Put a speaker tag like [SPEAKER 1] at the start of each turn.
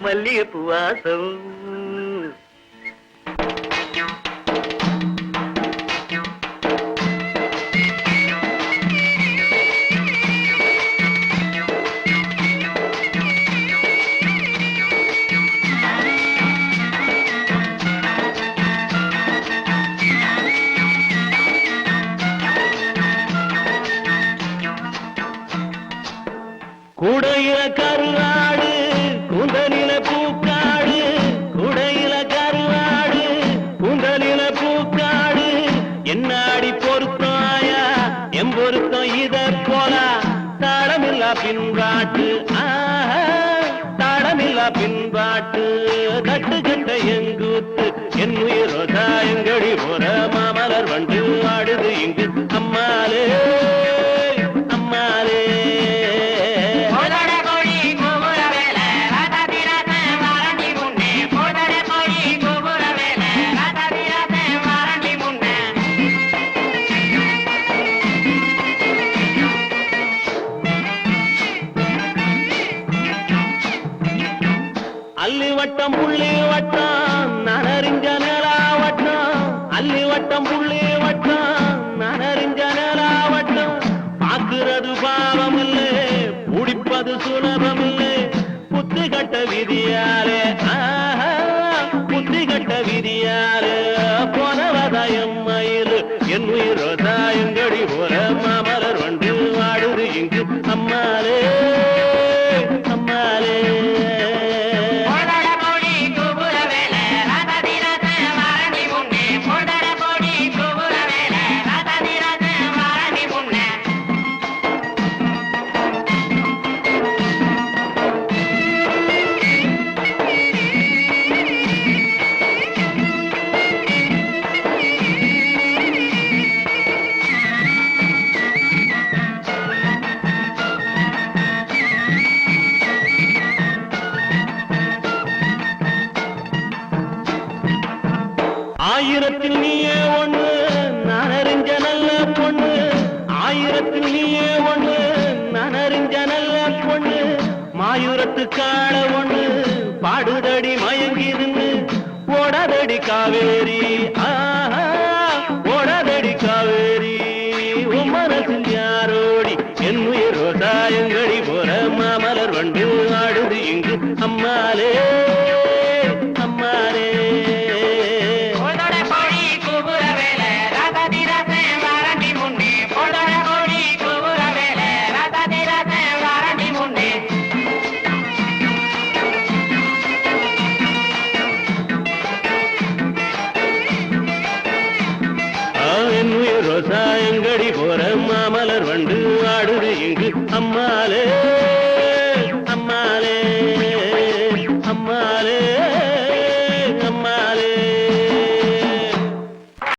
[SPEAKER 1] மல்லிகைப்பூ வாசம். கூடையில கருவாடு கூந்தலில பூக்காடு, கூடையில கருவாடு கூந்தலில பூக்காடு, என்னாடி பொருத்தாயா எம் பொருத்தம் இத போல தாளமில்லா பின்பாட்டு, தாளமில்லா பின்பாட்டு, கட்டு கட்ட எங்கூத்து என் உயிரோ தாயங்கடி போற மாமலர் வண்டு ஆடுது இங்கு அம்மாலே அம்மாலே. அல்லி வட்டம் புள்ளி வட்டம் நனறிஞ்ச நிலா வட்டம், அல்லி வட்டம் புள்ளி வட்டம் நனறிஞ்ச நிலா வட்டம், பார்க்கிறது பாவம் இல்லை பிடிப்பது சுலபம் இல்லை, புத்தி கட்ட விதியாலே புத்தி கட்ட விதியாலே போனவதாயம் மயில் என் உயிரோ தாயங்கடி போல மாமலர் வண்டு வாடுது இங்கு அம்மாலே அம்மாலே. ஆயிரத்தில் நீயே ஒண்ணு நான் அறிஞ்ச நல்ல பொண்ணு, ஆயிரத்தில் நீயே ஒண்ணு நான் அறிஞ்ச நல்ல பொண்ணு, மாயூரத்து கால ஒண்ணு பாடுதடி மயங்கிருந்து ஓடாதடி காவேரி ஓடாதடி காவேரி, உன் மனசில் யாரோடி என் உயிரோ தாயங்கடி போற மாமலர் வண்டு ஆடுது இங்கு அம்மாலே அம்மாலே. சாயங்கடி போற மாமலர் வண்டு ஆடுது இங்கு அம்மாலே.